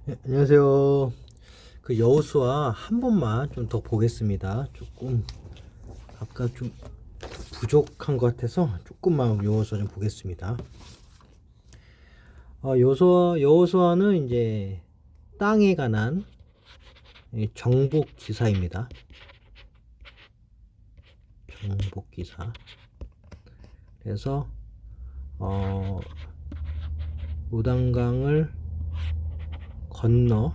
네, 안녕하세요. 그 여호수아 한 번만 좀 더 보겠습니다. 조금 아까 좀 부족한 것 같아서 조금만 여호수아 좀 보겠습니다. 여호수아는 이제 땅에 관한 정복 기사입니다. 정복 기사. 그래서 어, 요단강을 건너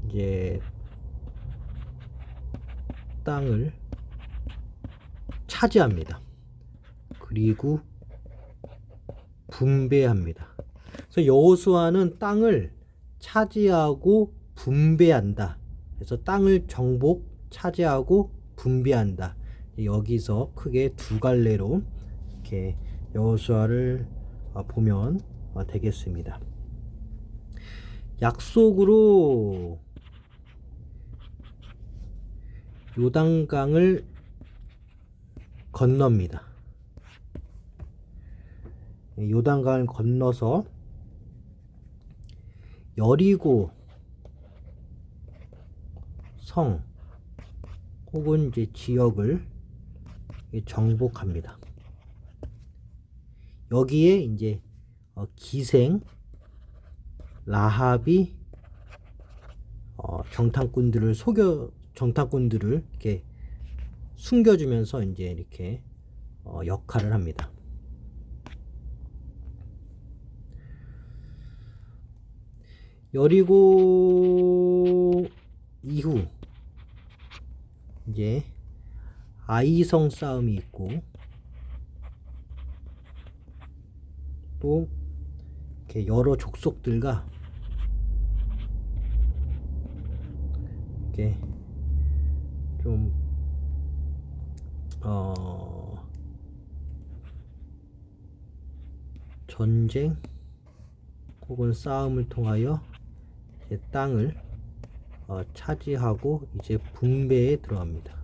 이제 땅을 차지합니다. 그리고 분배합니다. 그래서 여호수아는 땅을 차지하고 분배한다. 그래서 땅을 정복, 차지하고 분배한다. 여기서 크게 두 갈래로 이렇게 여호수아를 보면 되겠습니다. 약속으로 요단강을 건넙니다. 요단강을 건너서 여리고 성 혹은 이제 지역을 정복합니다. 여기에 이제 기생 라합이 정탐꾼들을 이렇게 숨겨주면서 이제 이렇게 역할을 합니다. 여리고 이후 이제 아이성 싸움이 있고 또 이렇게 여러 족속들과 이렇게 좀 전쟁 혹은 싸움을 통하여 이제 땅을 차지하고 이제 분배에 들어갑니다.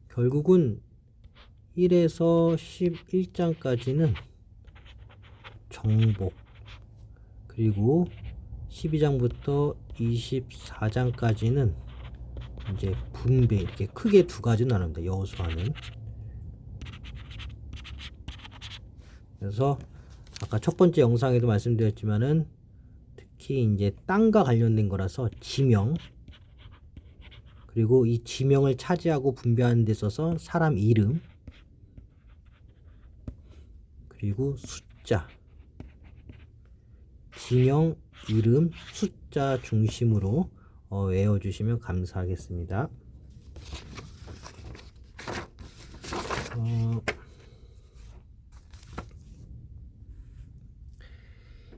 결국은 1에서 11장까지는 정복, 그리고 12장부터 24장까지는 이제 분배, 이렇게 크게 두 가지로 나눕니다. 여호수아는. 그래서 아까 첫 번째 영상에도 말씀드렸지만은 특히 이제 땅과 관련된 거라서 지명, 그리고 이 지명을 차지하고 분배하는 데 있어서 사람 이름, 그리고 숫자, 지명, 이름, 숫자 중심으로 외워주시면 감사하겠습니다.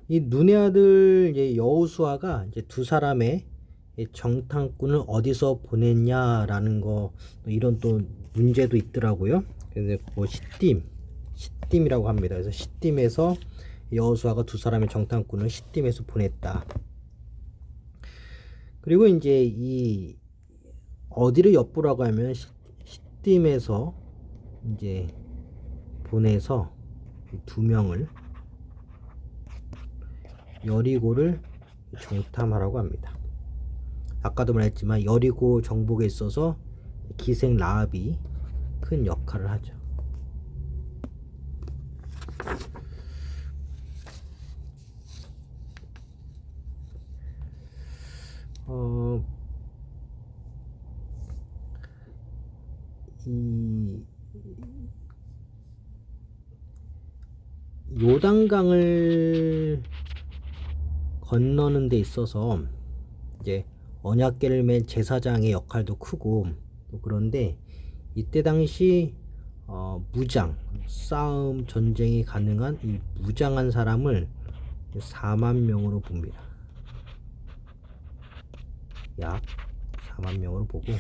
이 눈의 아들 이제 여호수아가 이제 두 사람의 정탐꾼을 어디서 보냈냐라는 거, 이런 또 문제도 있더라고요. 그래서 뭐 시딤이라고 합니다. 그래서 시딤에서 여호수아가 두 사람의 정탐꾼을 시딤에서 보냈다. 그리고 이제 이 어디를 엿보라고 하면 시딤에서 이제 보내서 두 명을 여리고를 정탐하라고 합니다. 아까도 말했지만 여리고 정복에 있어서 기생 라합이 큰 역할을 하죠. 이 요단강을 건너는 데 있어서 이제 언약궤를 맨 제사장의 역할도 크고, 그런데 이때 당시 무장, 싸움, 전쟁이 가능한 이 무장한 사람을 4만 명으로 봅니다. 약 4만 명으로 보고,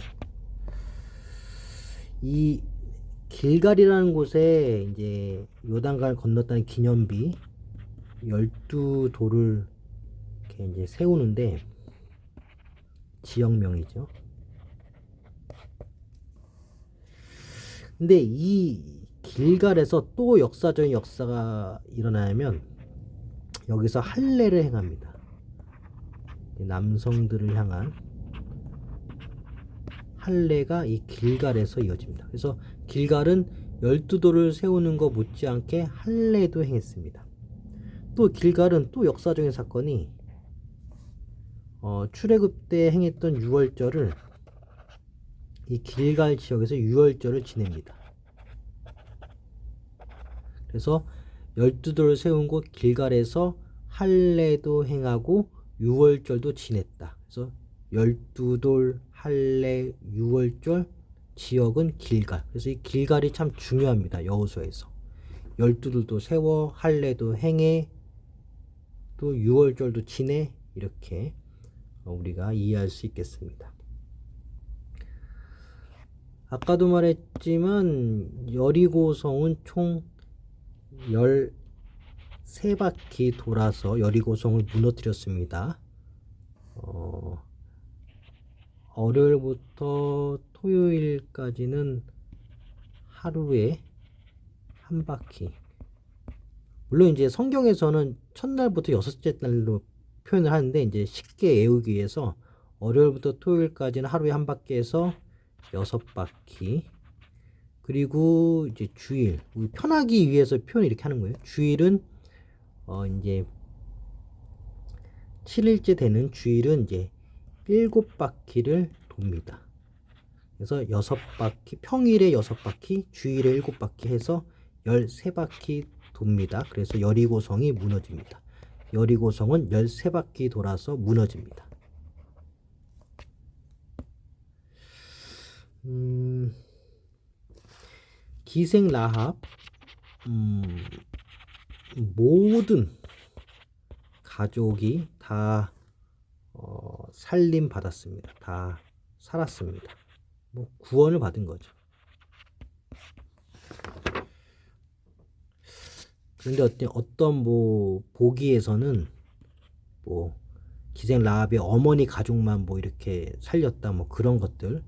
이 길갈이라는 곳에 이제 요단강을 건넜다는 기념비 12돌을 이렇게 이제 세우는데, 지역명이죠. 근데 이 길갈에서 또 역사적인 역사가 일어나면 여기서 할례를 행합니다. 남성들을 향한 할례가 이 길갈에서 이어집니다. 그래서 길갈은 12돌을 세우는 것 못지않게 할례도 행했습니다. 또 길갈은 또 역사적인 사건이 출애굽 때 행했던 유월절을 이 길갈 지역에서 유월절을 지냅니다. 그래서 12돌을 세운 곳 길갈에서 할례도 행하고 유월절도 지냈다. 그래서 12돌 할례 유월절 지역은 길갈. 그래서 이 길갈이 참 중요합니다. 여호수아에서 12돌도 세워 할례도 행해 또 유월절도 지내 이렇게 우리가 이해할 수 있겠습니다. 아까도 말했지만 여리고성은 총 13바퀴 돌아서 여리고성을 무너뜨렸습니다. 월요일부터 토요일까지는 하루에 한 바퀴. 물론 이제 성경에서는 첫날부터 여섯째 날로 표현을 하는데 이제 쉽게 외우기 위해서 월요일부터 토요일까지는 하루에 한 바퀴에서 6바퀴. 그리고 이제 주일, 우리 편하기 위해서 표현을 이렇게 하는 거예요. 주일은 이제 7일째 되는 주일은 이제 7바퀴를 돕니다. 그래서 6바퀴, 평일에 6바퀴, 주일에 7바퀴 해서 13바퀴 돕니다. 그래서 여리고성이 무너집니다. 여리고성은 13바퀴 돌아서 무너집니다. 기생 라합, 모든 가족이 다 살림 받았습니다. 다 살았습니다. 뭐 구원을 받은 거죠. 그런데 어떤 뭐 보기에서는 뭐 기생 라합의 어머니 가족만 뭐 이렇게 살렸다 뭐 그런 것들.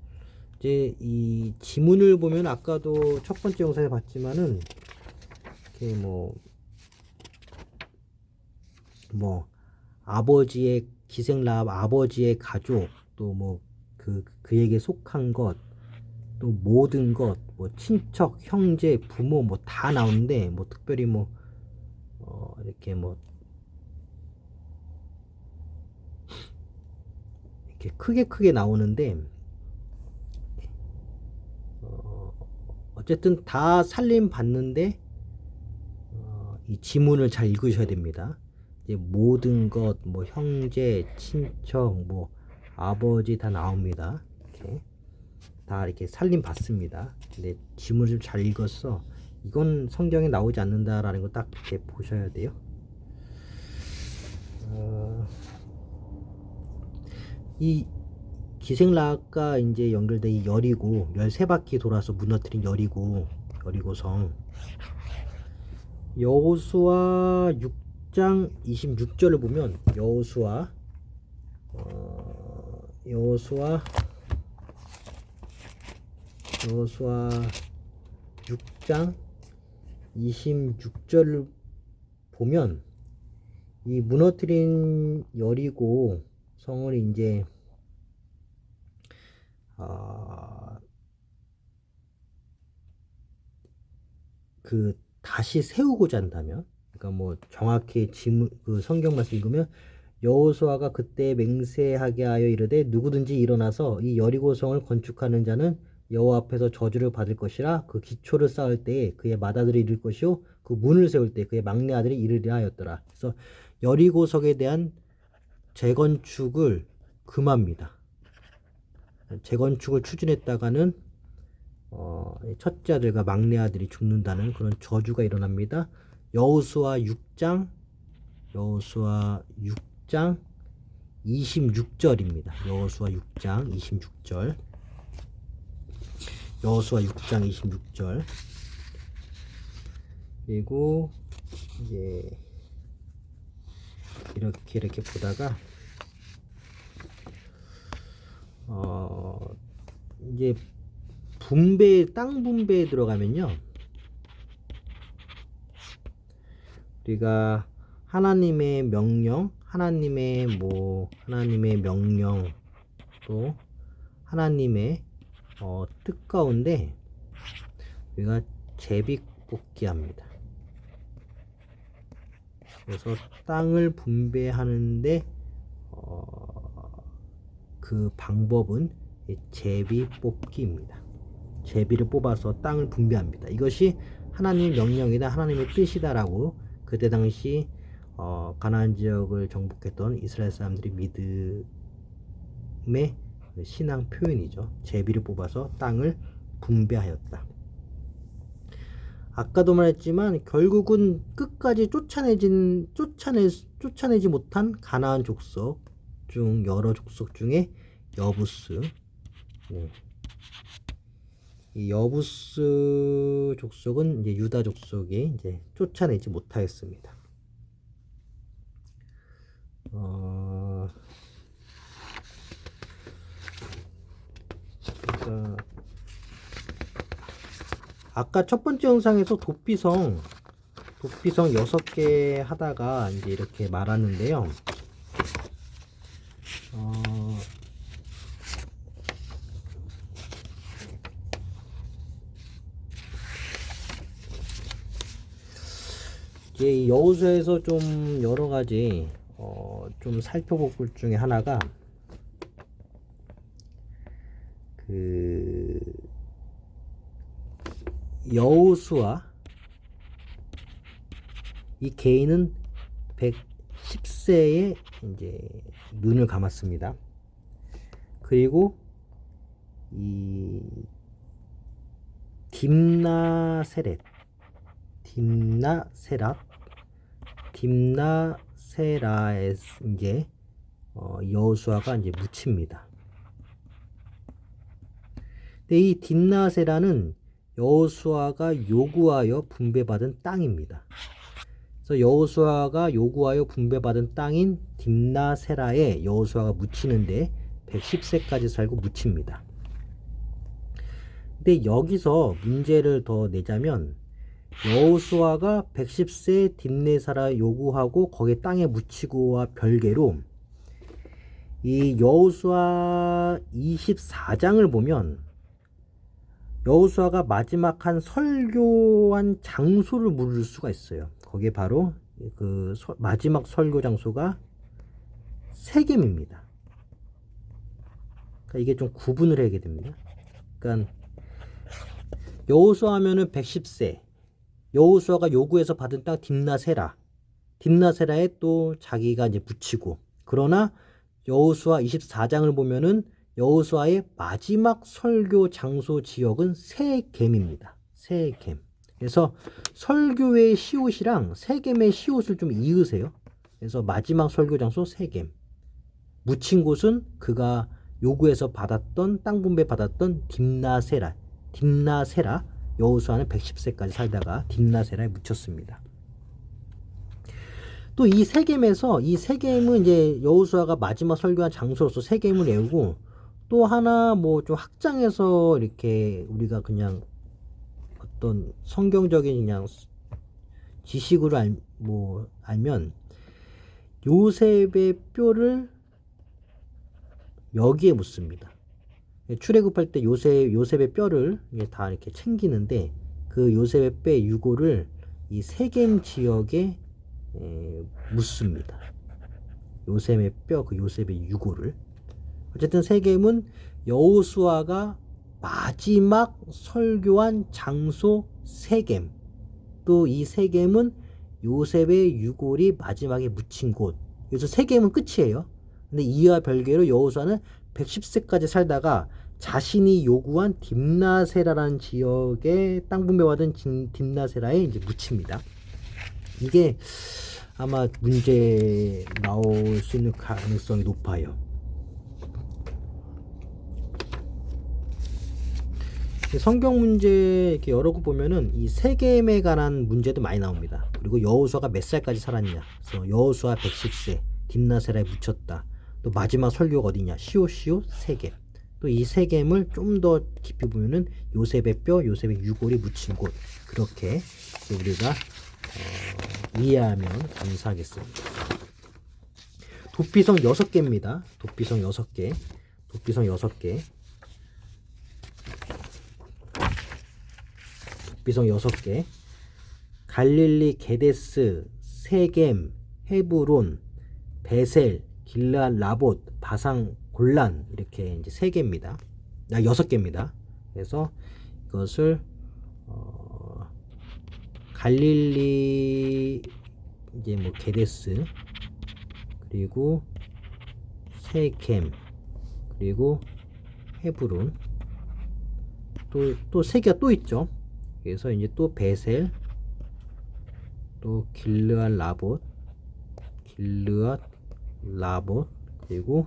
이제 이 지문을 보면 아까도 첫 번째 영상에 봤지만은 이렇게 뭐 아버지의 기생 라합 아버지의 가족 또 뭐 그에게 속한 것 또 모든 것 뭐 친척 형제 부모 뭐 다 나오는데 뭐 특별히 뭐 이렇게 뭐 이렇게 크게 나오는데 어쨌든 다 살림 받는데 이 지문을 잘 읽으셔야 됩니다. 이제 모든 것, 뭐 형제, 친척, 뭐 아버지 다 나옵니다. 이렇게 다 이렇게 살림 받습니다. 근데 지문을 좀 잘 읽어서 이건 성경에 나오지 않는다라는 거 딱 이렇게 보셔야 돼요. 이 기생라합과 이제 연결된 이 여리고 13바퀴 돌아서 무너뜨린 여리고성 여호수아 6장 26절을 보면 여호수아 6장 26절을 보면 이 무너뜨린 여리고 성을 이제 다시 세우고자 한다면, 그러니까 뭐 정확히 그 성경 말씀 읽으면 여호수아가 그때 맹세하게 하여 이르되 누구든지 일어나서 이 여리고성을 건축하는 자는 여호와 앞에서 저주를 받을 것이라. 그 기초를 쌓을 때에 그의 맏아들이 이를 것이요 그 문을 세울 때 그의 막내 아들이 이르리라 하였더라. 그래서 여리고성에 대한 재건축을 금합니다. 재건축을 추진했다가는 첫째 아들과 막내 아들이 죽는다는 그런 저주가 일어납니다. 여호수아 6장 26절입니다. 여호수아 6장 26절. 여호수아 6장 26절. 그리고 이제 이렇게 보다가 이제 땅 분배에 들어가면요. 우리가 하나님의 명령, 하나님의 명령, 또 하나님의 뜻 가운데 우리가 제비뽑기 합니다. 그래서 땅을 분배하는데 그 방법은 제비뽑기입니다. 제비를 뽑아서 땅을 분배합니다. 이것이 하나님의 명령이다, 하나님의 뜻이다라고 그때 당시 가나안 지역을 정복했던 이스라엘 사람들이 믿음의 신앙 표현이죠. 제비를 뽑아서 땅을 분배하였다. 아까도 말했지만 결국은 끝까지 쫓아내지 못한 가나안 족속 중 여러 족속 중에 여부스, 이 여부스 족속은 이제 유다 족속이 이제 쫓아내지 못하였습니다. 그러니까 아까 첫 번째 영상에서 도피성 6개 하다가 이제 이렇게 말하는데요. 이제 여호수아에서 좀 여러 가지 좀 살펴볼 것 중에 하나가 그 여호수아 이 개인은 110세에 이제 눈을 감았습니다. 그리고 이 딥나세라에 이제 여호수아가 이제 묻힙니다. 근데 이 딥나세라는 여호수아가 요구하여 분배받은 땅입니다. 그래서 여호수아가 요구하여 분배받은 땅인 딥나세라에 여호수아가 묻히는데 110세까지 살고 묻힙니다. 근데 여기서 문제를 더 내자면 여호수아가 110세 딥나세라 요구하고 거기 땅에 묻히고와 별개로 이 여호수아 24장을 보면 여호수아가 마지막 한 설교한 장소를 물을 수가 있어요. 거기에 바로 그 마지막 설교 장소가 세겜입니다. 그러니까 이게 좀 구분을 해야 됩니다. 그러니까 여호수아 하면은 110세, 여호수아가 요구해서 받은 땅 딥나세라에 또 자기가 이제 묻히고, 그러나 여호수아 24장을 보면은 여호수아의 마지막 설교 장소 지역은 세겜입니다. 세겜. 그래서 설교의 시옷이랑 세겜의 시옷을 좀 이으세요. 그래서 마지막 설교 장소 세겜. 묻힌 곳은 그가 요구해서 받았던 땅 분배 받았던 딥나세라. 여호수아는 110세까지 살다가 딥나세라에 묻혔습니다. 또 이 세겜은 이제 여호수아가 마지막 설교한 장소로서 세겜을 외우고, 또 하나 뭐 좀 확장해서 이렇게 우리가 그냥 어떤 성경적인 그냥 지식으로 알면 요셉의 뼈를 여기에 묻습니다. 출애굽할 때 요셉의 뼈를 다 이렇게 챙기는데 그 요셉의 뼈 유골을 이 세겜 지역에 묻습니다. 요셉의 뼈, 그 요셉의 유골을. 어쨌든 세겜은 여호수아가 마지막 설교한 장소 세겜. 또 이 세겜은 요셉의 유골이 마지막에 묻힌 곳. 그래서 세겜은 끝이에요. 근데 이와 별개로 여호수아는 110세까지 살다가 자신이 요구한 딥나세라라는 지역에 땅 분배받은 딥나세라에 이제 묻힙니다. 이게 아마 문제 나올 수 있는 가능성이 높아요. 성경 문제 이렇게 여러 거 보면은 이 세겜에 관한 문제도 많이 나옵니다. 그리고 여호수아가 몇 살까지 살았냐. 그래서 여호수아 110세 딥나세라에 묻혔다. 또 마지막 설교가 어디냐. 시옷 세겜. 또 이 세겜을 좀 더 깊이 보면은 요셉의 뼈, 요셉의 유골이 묻힌 곳, 그렇게 우리가 이해하면 감사하겠습니다. 도피성 6개입니다. 도피성 6개. 도피성 6개. 도피성 6개. 갈릴리, 게데스, 세겜, 헤브론, 베셀, 길르앗, 라봇, 바산, 골란, 이렇게 이제 3개입니다. 6개입니다. 그래서 이것을 갈릴리, 이제 뭐 게데스, 그리고 세겜, 그리고 헤브론, 또 3개가 또 있죠. 그래서 이제 또 베셀, 또 길르앗, 라봇, 그리고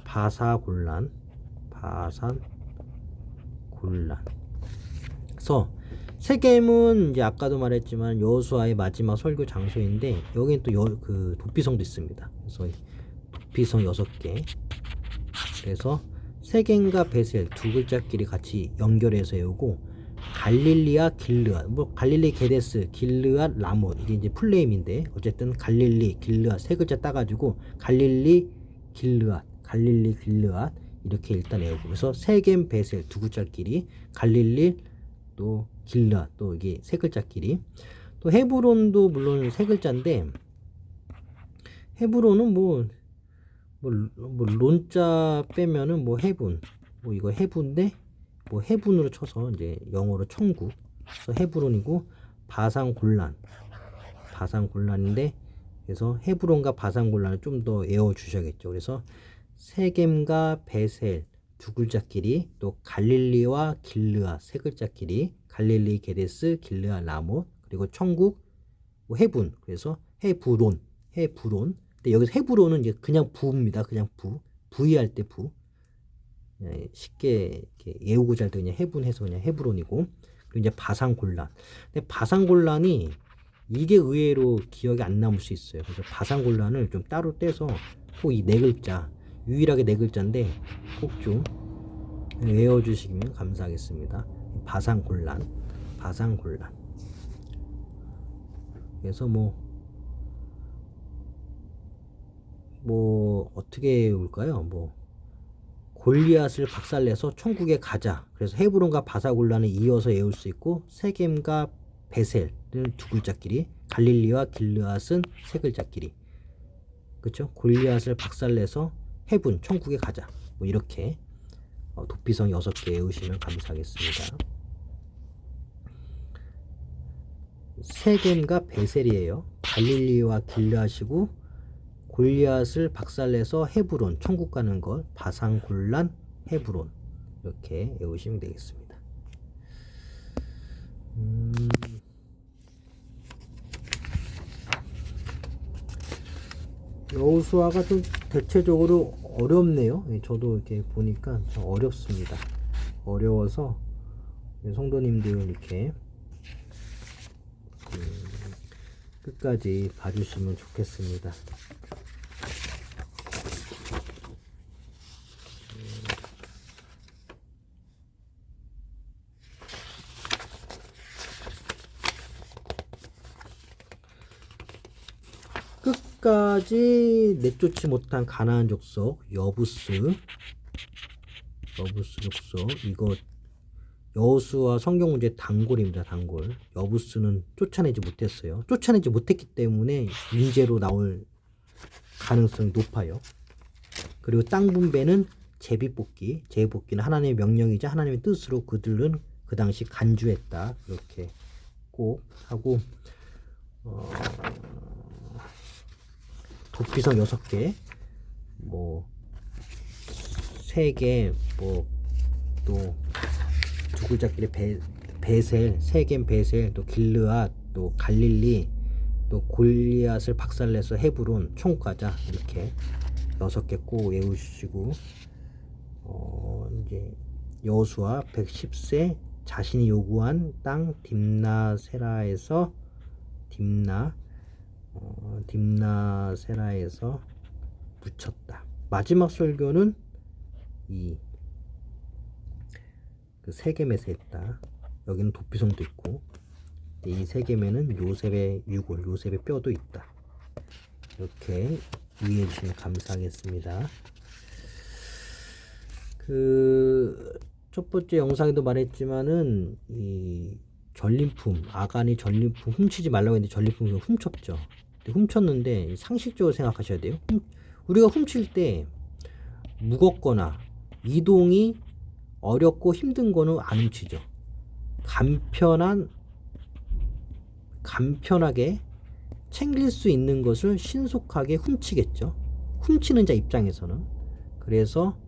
바산 골란. 그래서 세겜은 이제 아까도 말했지만 여호수아의 마지막 설교 장소인데, 여기는 또 그 도피성도 있습니다. 그래서 도피성 6개. 그래서 세겜과 베셀 두 글자끼리 같이 연결해서 외우고, 갈릴리와 길르앗, 뭐 갈릴리, 게데스, 길르앗, 라못, 이게 이제 풀네임인데 어쨌든 갈릴리, 길르앗 3글자 따가지고 갈릴리, 길르앗 이렇게 일단 외우고, 그래서 세겜, 베셀 두 글자끼리, 갈릴리, 또 길르앗, 또 이게 3글자끼리. 또 헤브론도 물론 3글자인데, 헤브론은 뭐 론자 빼면은 뭐 헤븐, 뭐 이거 헤븐인데 뭐 헤븐으로 쳐서 이제 영어로 천국, 그래서 헤브론이고, 바산 골란인데, 그래서 헤브론과 바산 골란을 좀 더 외워 주셔야겠죠. 그래서 세겜과 베셀 두 글자끼리, 또 갈릴리와 길르앗 3글자끼리, 갈릴리, 게데스, 길르앗, 라못, 그리고 천국, 뭐 헤븐, 그래서 헤브론. 근데 여기서 헤브론은 이제 그냥 부입니다. 그냥 부의할 때 부. 쉽게 이렇게 외우고자 할 때 그냥 해분해서 그냥 헤브론이고, 그리고 이제 바산 골란. 근데 바산 골란이 이게 의외로 기억이 안 남을 수 있어요. 그래서 바산 골란을 좀 따로 떼서 꼭 이 4글자, 유일하게 4글자인데 꼭 좀 외워주시면 감사하겠습니다. 바산 골란. 그래서 뭐 어떻게 외울까요? 뭐 골리앗을 박살내서 천국에 가자. 그래서 헤브론과 바사골란을 이어서 외울 수 있고, 세겜과 베셀은 두 글자끼리, 갈릴리와 길르앗은 3글자끼리. 그렇죠? 골리앗을 박살내서 헤븐, 천국에 가자. 뭐 이렇게 도피성 6개 외우시면 감사하겠습니다. 세겜과 베셀이에요. 갈릴리와 길르앗이고, 골리앗을 박살내서 헤브론, 천국 가는 것, 바산 골란, 헤브론, 이렇게 외우시면 되겠습니다. 여호수아가 좀 대체적으로 어렵네요. 저도 이렇게 보니까 좀 어렵습니다. 어려워서 성도님들 이렇게 끝까지 봐주시면 좋겠습니다. 끝까지 내쫓지 못한 가나안 족속 여부스 족속, 이거 여호수아 성경 문제 단골입니다. 단골. 여부스는 쫓아내지 못했어요. 쫓아내지 못했기 때문에 인재로 나올 가능성이 높아요. 그리고 땅 분배는 제비뽑기는 하나님의 명령이자 하나님의 뜻으로 그들은 그 당시 간주했다. 그렇게 꼭 하고, 도피성 6개, 뭐 3개, 뭐 또 두 글자끼리 베셀, 세겜, 베셀, 또 길르앗, 또 갈릴리, 또 골리앗을 박살내서 헤브론, 천국 가자. 이렇게 6개 꼭 외우시고, 이제 여호수아 110세 자신이 요구한 땅 딥나세라에서 딥나세라에서 묻혔다. 마지막 설교는 이 그 세겜에서 했다. 여기는 도피성도 있고, 이 세겜에는 요셉의 유골, 요셉의 뼈도 있다. 이렇게 이해해 주시면 감사하겠습니다. 그 첫 번째 영상에도 말했지만은 이 전리품, 아간이 전리품 훔치지 말라고 했는데 전리품을 훔쳤죠. 훔쳤는데 상식적으로 생각하셔야 돼요. 우리가 훔칠 때 무겁거나 이동이 어렵고 힘든 거는 안 훔치죠. 간편하게 챙길 수 있는 것을 신속하게 훔치겠죠. 훔치는 자 입장에서는. 그래서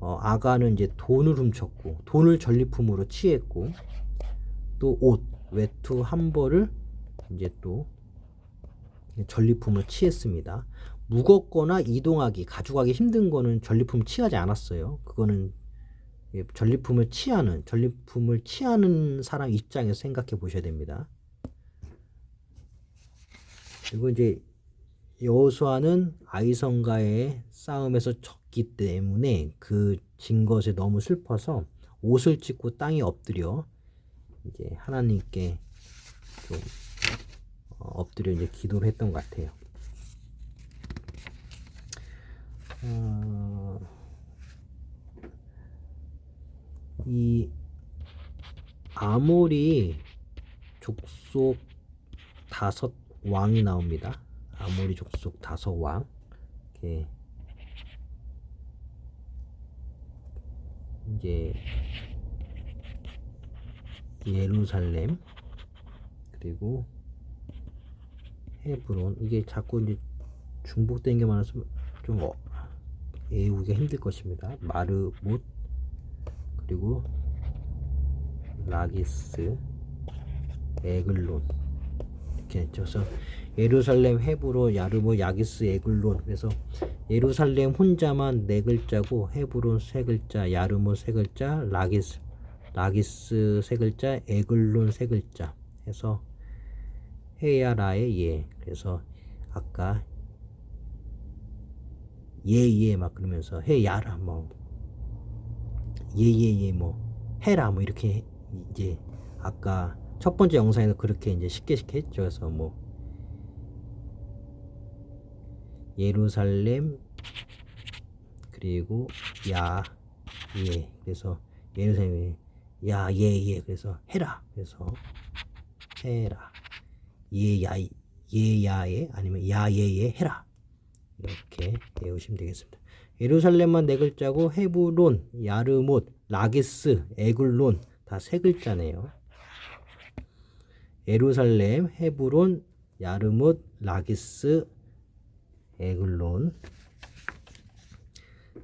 아가는 이제 돈을 훔쳤고, 돈을 전리품으로 취했고, 또 옷, 외투 한 벌을 이제 또 전리품으로 취했습니다. 무겁거나 이동하기, 가져가기 힘든 거는 전리품 취하지 않았어요. 그거는 전리품을 취하는 사람 입장에서 생각해 보셔야 됩니다. 그리고 이제 여호수아는 아이성과의 싸움에서 졌기 때문에 그 진 것에 너무 슬퍼서 옷을 찢고 땅에 엎드려 이제 하나님께 좀 엎드려 이제 기도를 했던 것 같아요. 이 아모리 족속 5 왕이 나옵니다. 아모리 족속 5 왕. 이렇게 이제 예루살렘 그리고 헤브론, 이게 자꾸 이제 중복된 게 많아서 좀 외우기가 힘들 것입니다. 마르못 그리고 라기스 에글론 이렇게 했죠. 그래서 예루살렘, 헤브론, 야르모, 야기스, 에글론. 그래서 예루살렘 혼자만 4글자고 헤브론 3글자, 야르모 3글자, 라기스 3글자, 에글론 3글자 해서 헤야라의 예. 그래서 아까 예예 막 그러면서 헤야라 뭐 예예예 뭐 해라 뭐 이렇게 이제 아까 첫 번째 영상에서 그렇게 이제 쉽게 했죠. 그래서 뭐 예루살렘 그리고 야 예. 그래서 예루살렘에 야 예예 그래서 해라. 그래서 해라. 예야에 아니면 야예예 해라. 이렇게 외우시면 되겠습니다. 예루살렘만 4글자고 헤브론, 야르못, 라기스, 에글론 다 3글자네요. 예루살렘, 헤브론, 야르못, 라기스, 에글론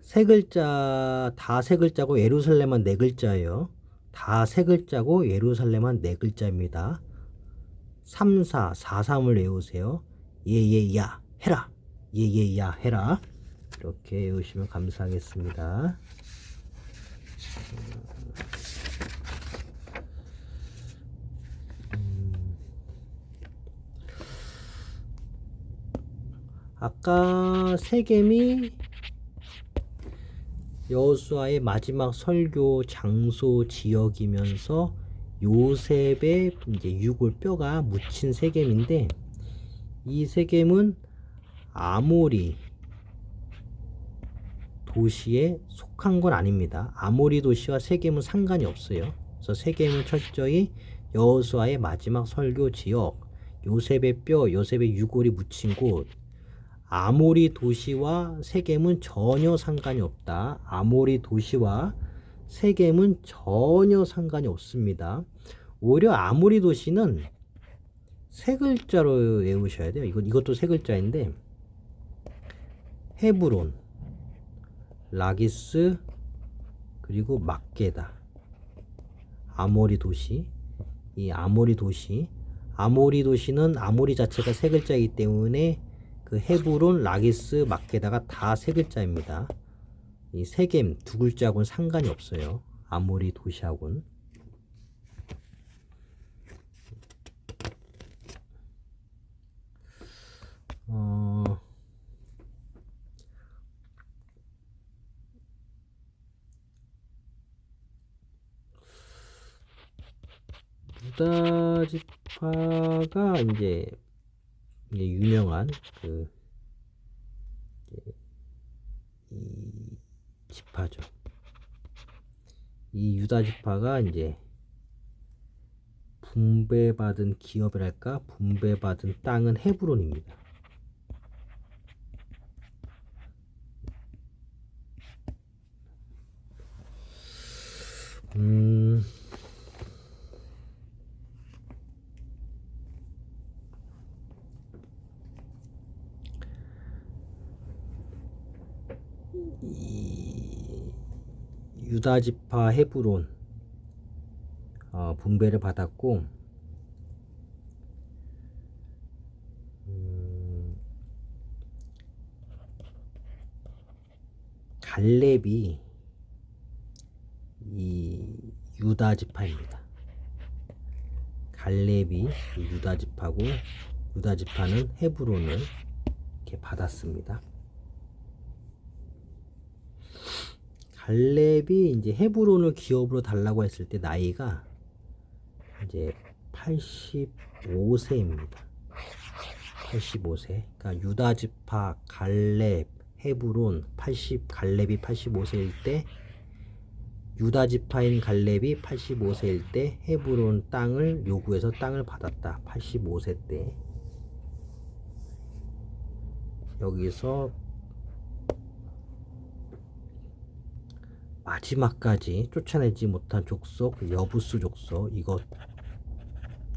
3글자, 다 3글자고 예루살렘만 4글자예요. 다 3글자고 예루살렘만 4글자입니다. 3, 4, 4, 3을 외우세요. 예예야 해라. 예예야 해라. 이렇게 외우시면 감사하겠습니다. 아까 세겜이 여호수아의 마지막 설교 장소 지역이면서 요셉의 이제 유골 뼈가 묻힌 세겜인데, 이 세겜은 아모리 도시에 속한 건 아닙니다. 아모리 도시와 세겜은 상관이 없어요. 그래서 세겜은 철저히 여호수아의 마지막 설교 지역, 요셉의 뼈, 요셉의 유골이 묻힌 곳. 아모리 도시와 세겜은 전혀 상관이 없다. 아모리 도시와 세겜은 전혀 상관이 없습니다. 오히려 아모리 도시는 3글자로 외우셔야 돼요. 이것도 3글자인데 헤브론, 라기스, 그리고 막게다. 아모리 도시. 이 아모리 도시는 아모리 자체가 3글자이기 때문에 그 헤브론, 라기스, 막게다가 다 3글자입니다. 이 세겜 2글자하고는 상관이 없어요. 아모리 도시하고는. 유다 지파가 이제 유명한 이 지파죠. 이 유다 지파가 이제 분배받은 기업이랄까, 분배받은 땅은 헤브론입니다. 이 유다 지파 헤브론 분배를 받았고, 갈렙이 이 유다 지파입니다. 갈렙이 유다 지파고, 유다 지파는 헤브론을 이렇게 받았습니다. 갈렙이 이제 헤브론을 기업으로 달라고 했을 때 나이가 이제 85세입니다. 85세. 그러니까 유다 지파 갈렙 헤브론 갈렙이 85세일 때, 유다 지파인 갈렙이 85세일 때 헤브론 땅을 요구해서 땅을 받았다. 85세 때. 여기서 마지막까지 쫓아내지 못한 족속, 여부수 족속, 이거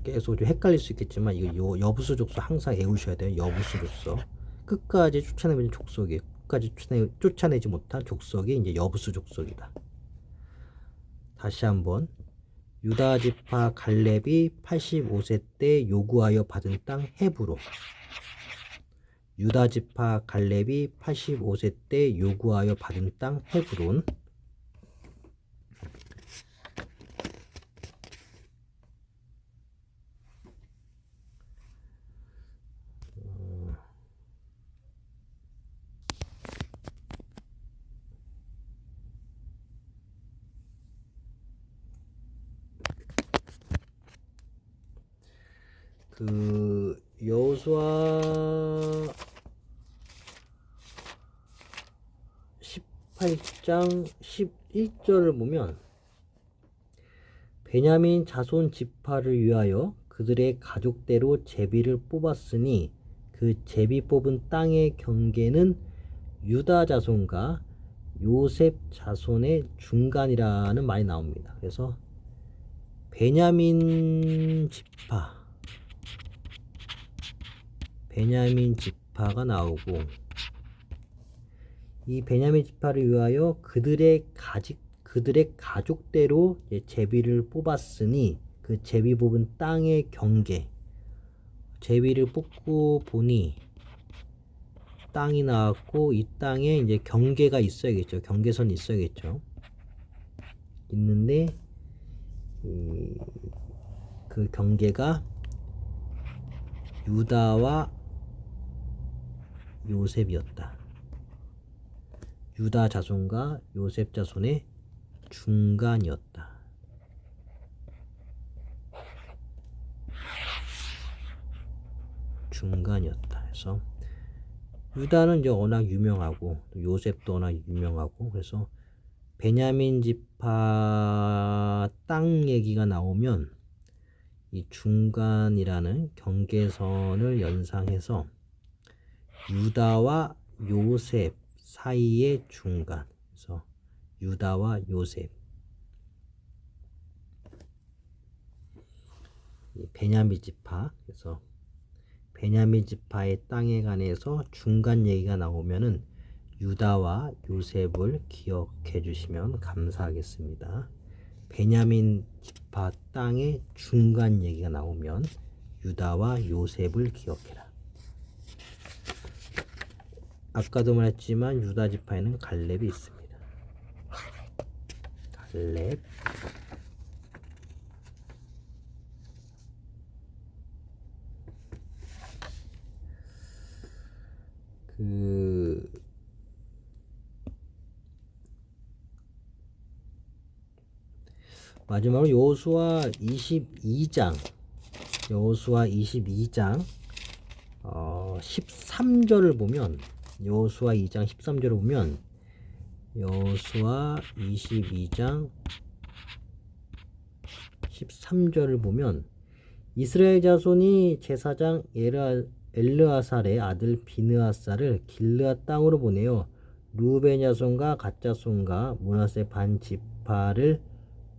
계속 좀 헷갈릴 수 있겠지만 이거 여부수 족속 항상 외우셔야 돼요. 여부수 족속. 끝까지 쫓아내지 족속이, 끝까지 쫓아내지 못한 족속이 이제 여부수 족속이다. 다시 한번, 유다 지파 갈렙이 85세 때 요구하여 받은 땅 헤브론. 유다 지파 갈렙이 85세 때 요구하여 받은 땅 헤브론. 여호수아 18장 11절을 보면, 베냐민 자손 지파를 위하여 그들의 가족대로 제비를 뽑았으니 그 제비 뽑은 땅의 경계는 유다 자손과 요셉 자손의 중간이라는 말이 나옵니다. 그래서 베냐민 지파가 나오고, 이 베냐민 지파를 위하여 그들의 가족대로 제비를 뽑았으니 그 제비 뽑은 땅의 경계, 제비를 뽑고 보니 땅이 나왔고, 이 땅에 이제 경계가 있어야겠죠. 경계선이 있어야겠죠. 있는데 그 경계가 유다와 요셉이었다. 유다 자손과 요셉 자손의 중간이었다. 그래서 유다는 이제 워낙 유명하고, 요셉도 워낙 유명하고, 그래서 베냐민 지파 땅 얘기가 나오면 이 중간이라는 경계선을 연상해서 유다와 요셉 사이의 중간, 그래서 유다와 요셉, 베냐민 지파, 그래서 베냐민 지파의 땅에 관해서 중간 얘기가 나오면은 유다와 요셉을 기억해 주시면 감사하겠습니다. 베냐민 지파 땅의 중간 얘기가 나오면 유다와 요셉을 기억해라. 아까도 말했지만 유다 지파에는 갈렙이 있습니다. 갈렙. 마지막으로 여호수아 22장 13절을 보면 여호수아 2장 13절을 보면 여호수아 22장 13절을 보면 이스라엘 자손이 제사장 엘르아살의 아들 비느하사를 길르앗 땅으로 보내어 루벤 자손과 갓 자손과 므낫세 반 지파를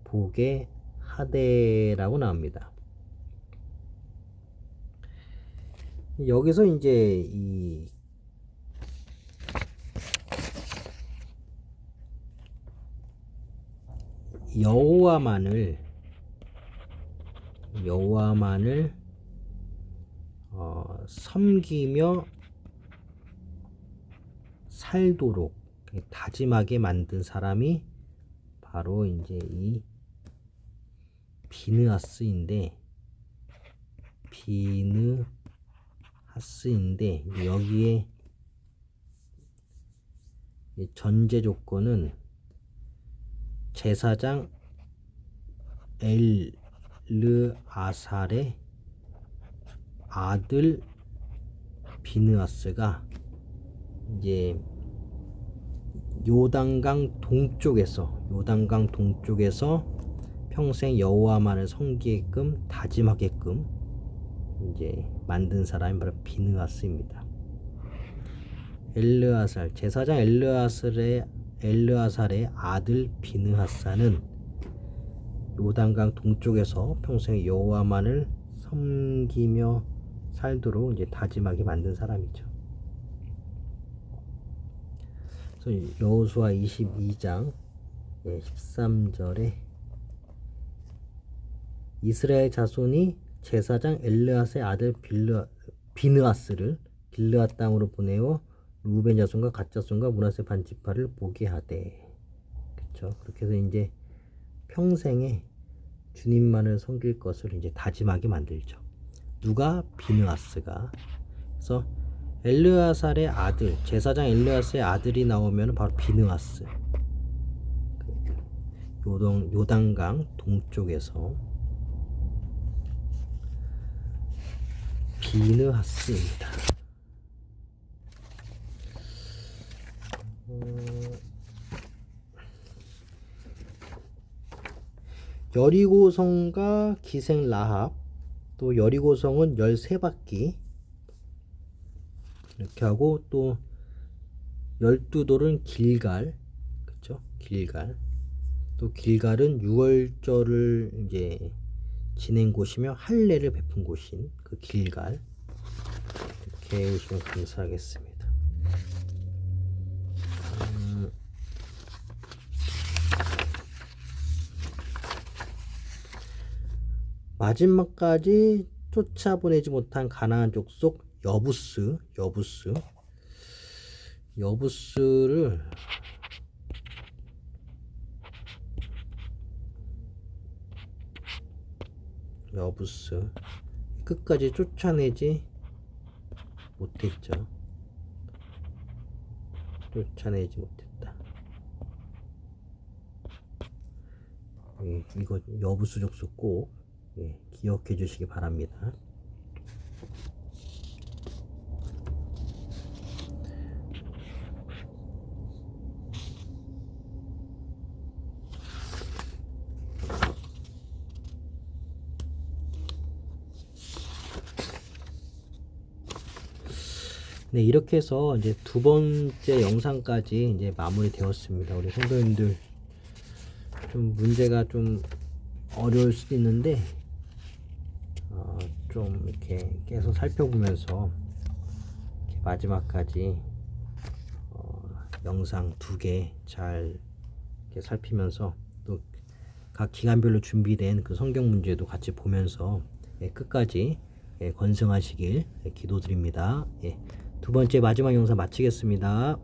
보게 하되라고 나옵니다. 여기서 이제 이 여호와만을 섬기며 살도록 다짐하게 만든 사람이 바로 이제 이 비느하스인데 여기에 전제 조건은 제사장 엘르아살의 아들 비느하스가 이제 요단강 동쪽에서 평생 여호와만을 섬기게끔 다짐하게끔 이제 만든 사람이 바로 비느하스입니다. 제사장 엘르아살의 아들 비느하사는 요단강 동쪽에서 평생 여호와만을 섬기며 살도록 이제 다짐하게 만든 사람이죠. 그래서 여호수아 22장 13절에 이스라엘 자손이 제사장 엘르아살의 아들 비느하스를 길르앗 땅으로 보내어 루벤 자손과 갓 자손과 므낫세 반 지파를 보게 하되, 그렇죠? 그렇게 해서 이제 평생에 주님만을 섬길 것을 이제 다짐하게 만들죠. 누가? 비느하스가. 그래서 엘르아살의 아들, 제사장 엘르아살의 아들이 나오면 바로 비느하스. 요단강 동쪽에서 비느하스입니다. 여리고성과 기생 라합, 또 여리고성은 13바퀴 이렇게 하고, 또 12돌은 길갈, 그쵸? 길갈. 또 길갈은 6월절을 이제 지낸 곳이며 할례를 베푼 곳인 그 길갈. 이렇게 해주시면 감사하겠습니다. 마지막까지 쫓아보내지 못한 가나안 족속 여부스를 끝까지 쫓아내지 못했죠. 쫓아내지 못했다. 이거 여부스 족속 꼭 기억해 주시기 바랍니다. 네, 이렇게 해서 이제 두 번째 영상까지 이제 마무리되었습니다. 우리 성도님들 좀 문제가 좀 어려울 수도 있는데 좀 이렇게 계속 살펴보면서 이렇게 마지막까지 영상 2개 잘 이렇게 살피면서 또 각 기간별로 준비된 그 성경 문제도 같이 보면서 끝까지 건승하시길 기도드립니다. 두 번째 마지막 영상 마치겠습니다.